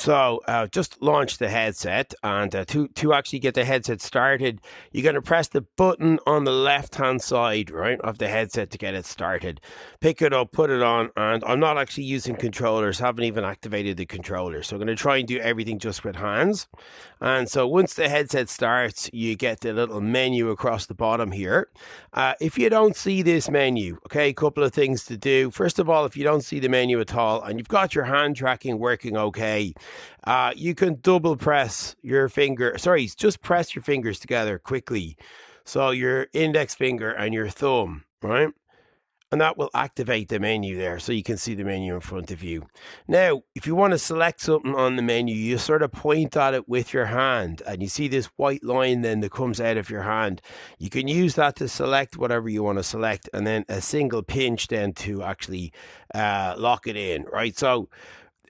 So just launch the headset, and to actually get the headset started, you're going to press the button on the left-hand side, right, of the headset to get it started. Pick it up, put it on, and I'm not actually using controllers, haven't even activated the controller. So I'm going to try and do everything just with hands. And so once the headset starts, you get the little menu across the bottom here. If you don't see this menu, okay, a couple of things to do. First of all, if you don't see the menu at all and you've got your hand tracking working okay, you can double press your finger. Sorry, just press your fingers together quickly. So your index finger and your thumb, right? And that will activate the menu there, so you can see the menu in front of you. Now, if you want to select something on the menu, you sort of point at it with your hand, and you see this white line then that comes out of your hand. You can use that to select whatever you want to select, and then a single pinch then to actually lock it in, right? So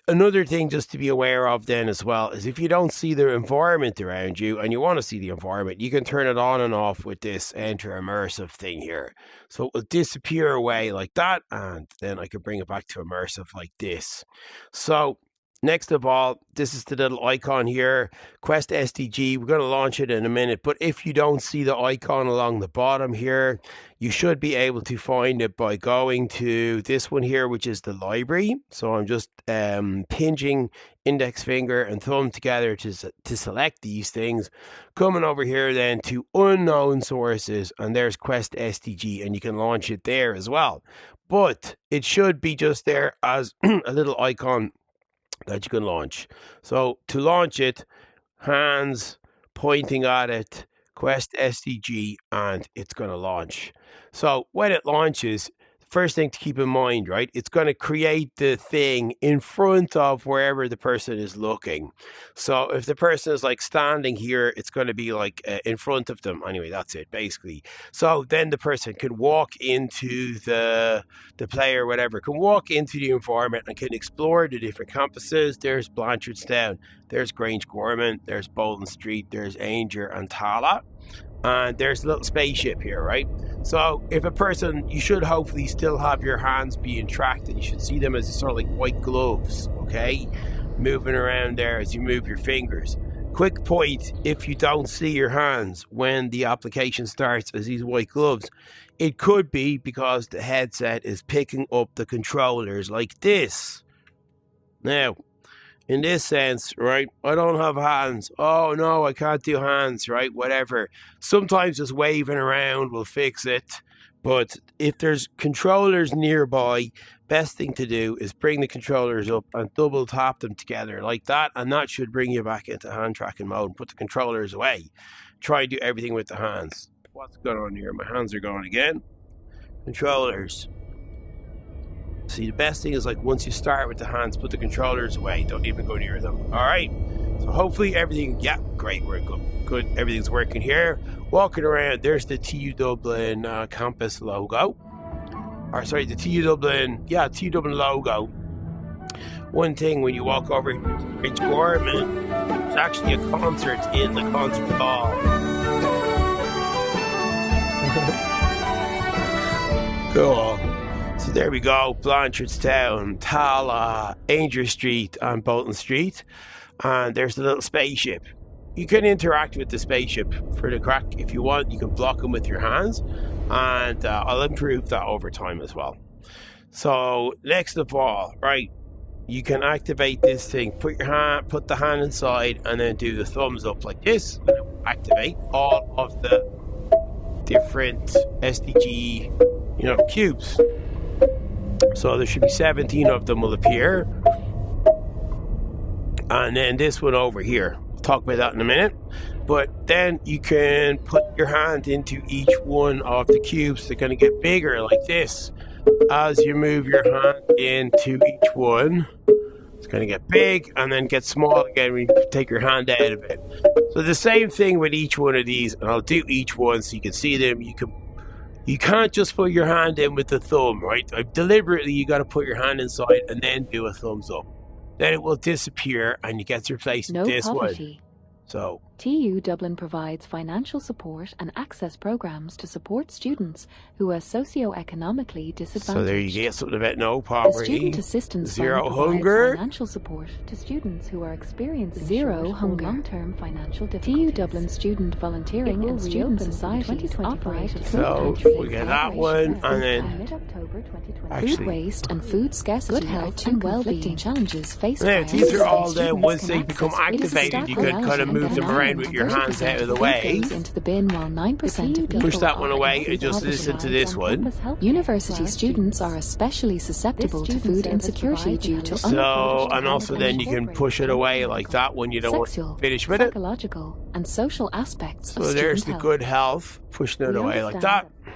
another thing just to be aware of then as well is if you don't see the environment around you and you want to see the environment, you can turn it on and off with this enter immersive thing here. So it will disappear away like that, and then I can bring it back to immersive like this. So next of all, this is the little icon here, Quest SDG. We're going to launch it in a minute, but if you don't see the icon along the bottom here, you should be able to find it by going to this one here, which is the library. So I'm just pinching index finger and thumb together to select these things. Coming over here then to unknown sources, and there's Quest SDG, and you can launch it there as well. But it should be just there as a little icon that you can launch. So to launch it, hands pointing at it, Quest SDG, and it's going to launch. So when it launches, first thing to keep in mind, right, it's going to create the thing in front of wherever the person is looking. So if the person is like standing here, it's going to be like in front of them. Anyway, that's it basically. So then the person can walk into the player, whatever, can walk into the environment and can explore the different campuses. There's Blanchardstown, there's Grangegorman, there's Bolton Street, there's Ainger and Tala. And there's a little spaceship here, right? So if a person, you should hopefully still have your hands being tracked, and you should see them as sort of like white gloves, okay? Moving around there as you move your fingers. Quick point, if you don't see your hands when the application starts as these white gloves, it could be because the headset is picking up the controllers like this. Now, in this sense, right, I don't have hands. Oh no, I can't do hands, right? Whatever. Sometimes just waving around will fix it. But if there's controllers nearby, best thing to do is bring the controllers up and double tap them together like that. And that should bring you back into hand tracking mode and put the controllers away. Try and do everything with the hands. What's going on here? My hands are going again. Controllers. See, the best thing is like once you start with the hands, put the controllers away. Don't even go near them. All right. So hopefully everything, yeah, great. We're good. Everything's working here. Walking around, there's the TU Dublin campus logo. Or sorry, the TU Dublin logo. One thing when you walk over to Grangegorman, there's actually a concert in the concert hall. Cool. So there we go, Blanchardstown, Tala, Ainger Street and Bolton Street. And there's the little spaceship. You can interact with the spaceship for the crack if you want. You can block them with your hands. And I'll improve that over time as well. So next of all, right, you can activate this thing. Put the hand inside and then do the thumbs up like this. And it will activate all of the different SDG, cubes. So there should be 17 of them will appear. And then this one over here. We'll talk about that in a minute. But then you can put your hand into each one of the cubes. They're going to get bigger like this. As you move your hand into each one, it's going to get big and then get small again when you take your hand out of it. So the same thing with each one of these. And I'll do each one so you can see them. You can't just put your hand in with the thumb, right? Deliberately, you got to put your hand inside and then do a thumbs up. Then it will disappear and you get to replace with this one. So TU Dublin provides financial support and access programs to support students who are socioeconomically disadvantaged. So there you get something about no The poverty, Student Assistance zero Fund provides hunger. financial support to students who are experiencing zero hunger, long-term financial difficulties. TU Dublin Student Volunteering and Student Societies operate at So we get that one, and then food waste and food scarcity, good health and well-being challenges faced by these are all students the once they can become access. It is a activated, you stark can kind of reality move them that around with your hands out of the 30% way. goes into the bin, while 9% of Push people that one are away in and just poverty. listen to this one. University students are especially susceptible to food insecurity due to So, and also then you can push it away like that when you don't want to finish with it. Psychological and social aspects of So there's the student good health, pushing it We away like understand that.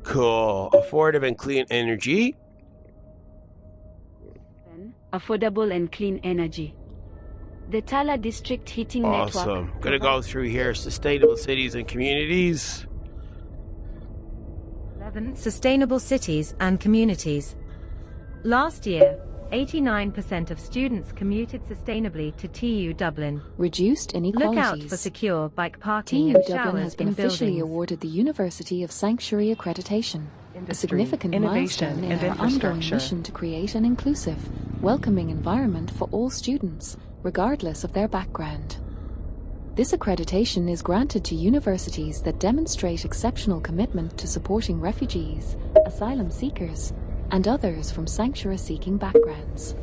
Cool. Affordable and clean energy. Affordable and clean energy. The Tala District Heating Network. Awesome. Gonna go through here. Sustainable cities and communities. 11. Sustainable cities and communities. Last year, 89% of students commuted sustainably to TU Dublin. Reduced Look inequalities. out for secure bike parking TU and Dublin showers has been in officially buildings. awarded the University of Sanctuary accreditation, a Industry, significant innovation, milestone in and our ongoing infrastructure. mission to create an inclusive, welcoming environment for all students, regardless of their background. This accreditation is granted to universities that demonstrate exceptional commitment to supporting refugees, asylum seekers, and others from sanctuary-seeking backgrounds.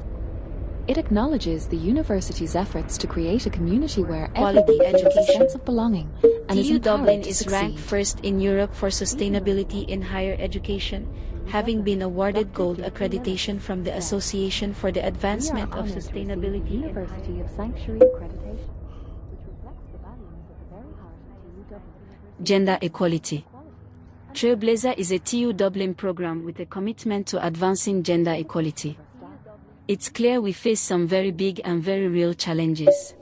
It acknowledges the university's efforts to create a community where Quality everyone feels a education. sense of belonging and is TU Dublin empowered to is succeed. ranked first in Europe for sustainability in higher education, having been awarded gold accreditation from the Association for the Advancement of Sustainability. University of Sanctuary accreditation, which reflects the values at the very heart of TU Dublin. Gender equality. Trailblazer is a TU Dublin program with a commitment to advancing gender equality. It's clear we face some very big and very real challenges.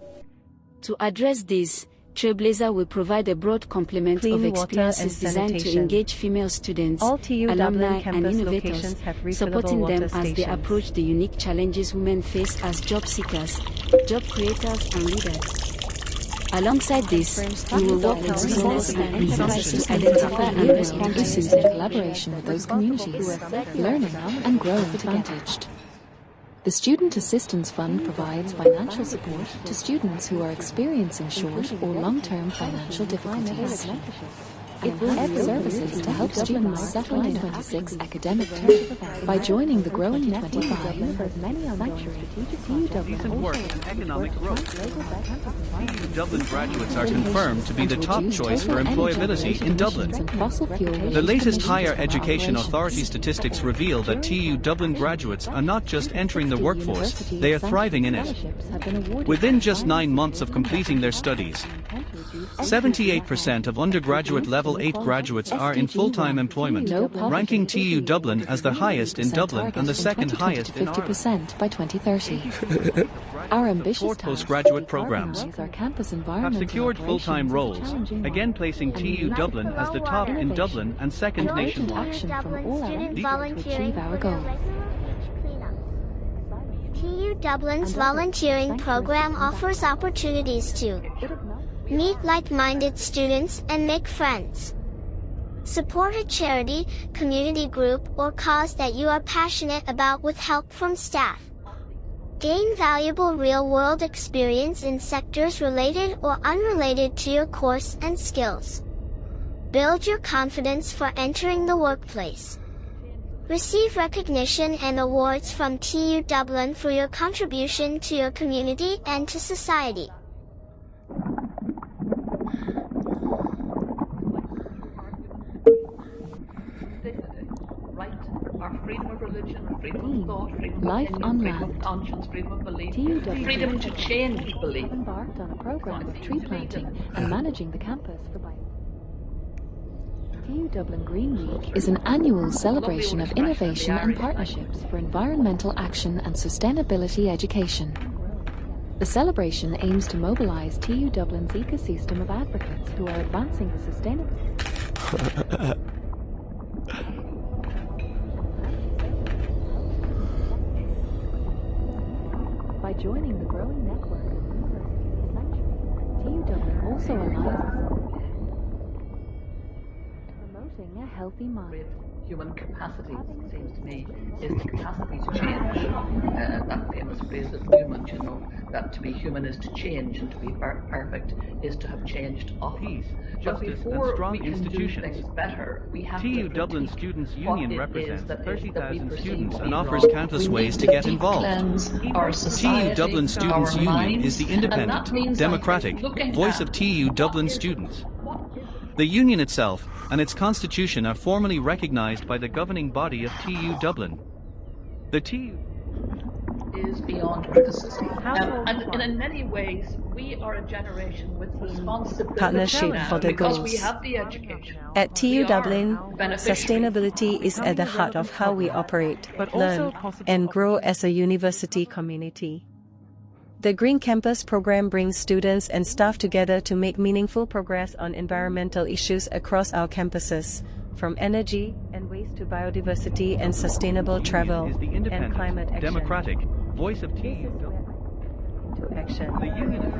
To address this, Trailblazer will provide a broad complement Clean of water experiences and designed to sanitation. engage female students, All TU alumni, Dublin and campus innovators, locations have refillable supporting them water as they stations. approach the unique challenges women face as job seekers, job creators, and leaders. Alongside this, we will work with business and enterprises to identify and respond to issues in collaboration with those communities, learning and growing advantaged. The Student Assistance Fund provides financial support to students who are experiencing short or long-term financial difficulties. It will have services to help students settle in 26 academic term by joining the growing 25. Decent work and economic growth. TU Dublin graduates are confirmed to be the top choice for employability in Dublin. The latest Higher Education Authority statistics reveal that TU Dublin graduates are not just entering the workforce, they are thriving in it. Within just 9 months of completing their studies, 78% of undergraduate level 8 graduates are in full-time employment, ranking TU Dublin as the highest in Dublin and the second highest in Ireland. 50% by 2030. Our ambitious Four postgraduate programs have secured full-time roles, again placing TU Dublin as the top in Dublin and second nationwide. action from all our Student efforts to volunteering achieve our for the goal. Resident Cleanup. TU Dublin's volunteering program offers opportunities to meet like-minded students and make friends. Support a charity, community group, or cause that you are passionate about with help from staff. Gain valuable real-world experience in sectors related or unrelated to your course and skills. Build your confidence for entering the workplace. Receive recognition and awards from TU Dublin for your contribution to your community and to society. Our freedom of religion, our freedom of thought, freedom Life of on opinion, freedom land. of conscience, freedom of belief, TU Dublin freedom to change belief. embarked on a program of tree planting and managing the campus for TU Dublin Green Week is an annual celebration of innovation and partnerships for environmental action and sustainability education. The celebration aims to mobilize TU Dublin's ecosystem of advocates who are advancing the sustainability. By joining the growing network of universities and sanctuaries, TU Dublin also aligns promoting a healthy mind. Human capacity, it seems to me, is the capacity to change. That famous phrase of Newman, you know, that to be human is to change and to be perfect is to have changed often. Peace, But justice, and before strong we can do institutions. things better, we have TU to Dublin critique Students' what Union it represents is that 30,000 we students perceive and to be offers wrong. countless We ways need to get deep involved. cleanse our society, TU Dublin Students' our Union minds, is the and that independent, means, democratic voice of TU Dublin students. The union itself and its constitution are formally recognized by the governing body of TU Dublin. The TU is beyond criticism. And in many ways, we are a generation with responsibility Partnership now for the because goals. we have the education. At We TU are Dublin, beneficiaries. sustainability is at the heart of how we operate, learn, and grow as a university community. The Green Campus program brings students and staff together to make meaningful progress on environmental issues across our campuses, from energy and waste to biodiversity and sustainable travel is the and independent, climate action. democratic voice of This TU is where Dublin. to action. The union is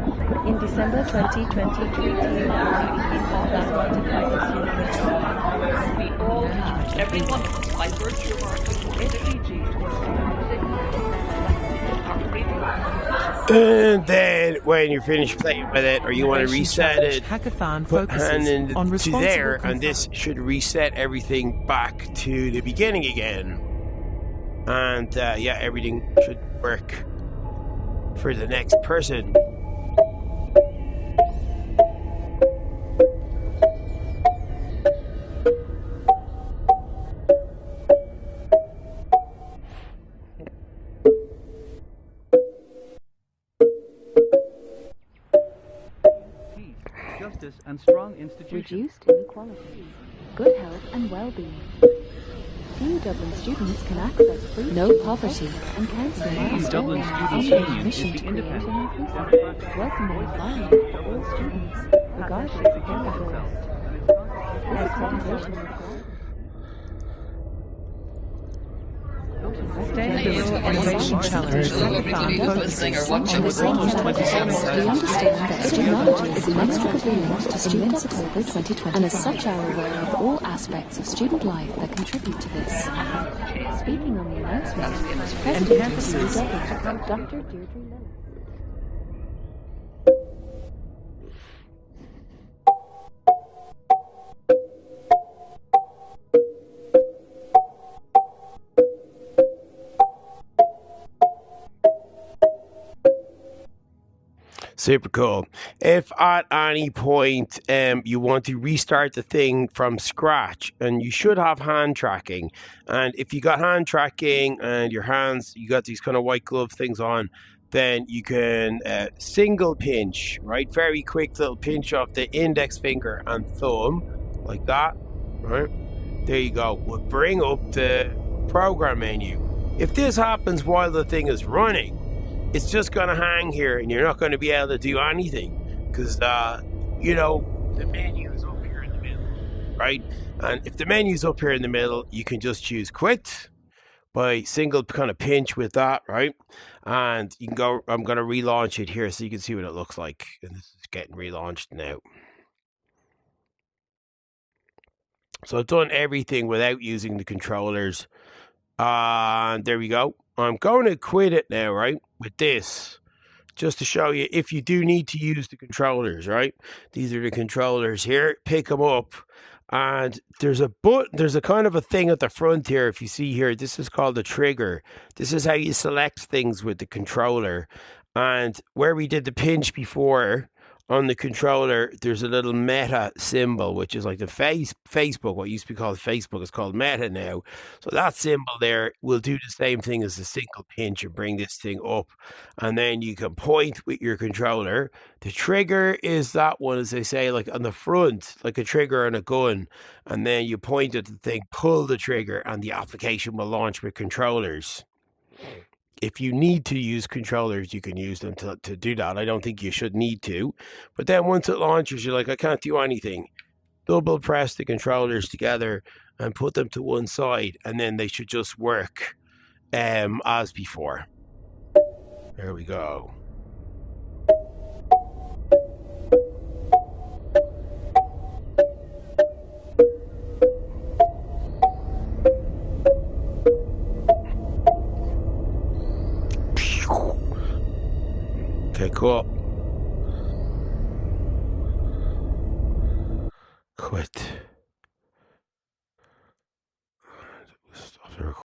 In December 2023, TU became the first multi-campus university. We all have, everyone, by virtue of our And then when you're finished playing with it, or you want to reset it, Hackathon put hand focuses in on to responsible there, and consumption. this should reset everything back to the beginning again. And yeah, everything should work for the next person. peace, justice, and strong institutions. Reduced inequality, good health and well-being. TU Dublin students can access free no poverty and counselling TU Dublin Students' on Union is mission the to create an independent, inclusive, democratic welcoming voice of environment TU for all Dublin. students, regardless The of their union itself background. and its constitution This accreditation Sustainability Innovation Challenge Hackathon focuses on we responsible understand that technology is inextricably linked to student success 2020, and as such are aware of all aspects of student life that contribute to this. Speaking on the announcement, President of TU Dublin, Dr. Deirdre Lillis. Super cool. If at any point you want to restart the thing from scratch, and you should have hand tracking, and if you got hand tracking and your hands, you got these kind of white glove things on, then you can single pinch, right? Very quick little pinch off the index finger and thumb, like that, right? There you go. We'll bring up the program menu. If this happens while the thing is running, it's just going to hang here and you're not going to be able to do anything because, you know, the menu is up here in the middle, right? And if the menu's up here in the middle, you can just choose quit by single kind of pinch with that, right? And you can go, I'm going to relaunch it here so you can see what it looks like. And this is getting relaunched now. So I've done everything without using the controllers. And there we go. I'm going to quit it now, right, with this, just to show you if you do need to use the controllers, right? These are the controllers here. Pick them up, and there's a button. There's a kind of a thing at the front here. If you see here, this is called the trigger. This is how you select things with the controller. And where we did the pinch before on the controller, there's a little meta symbol, which is like the Facebook. What used to be called Facebook is called meta now. So that symbol there will do the same thing as the single pinch and bring this thing up. And then you can point with your controller. The trigger is that one, as they say, like on the front, like a trigger on a gun. And then you point at the thing, pull the trigger, and the application will launch with controllers. If you need to use controllers, you can use them to do that. I don't think you should need to. But then once it launches, you're like, I can't do anything. Double press the controllers together and put them to one side, and then they should just work as before. There we go. Okay, cool. Quit. Stop the recording.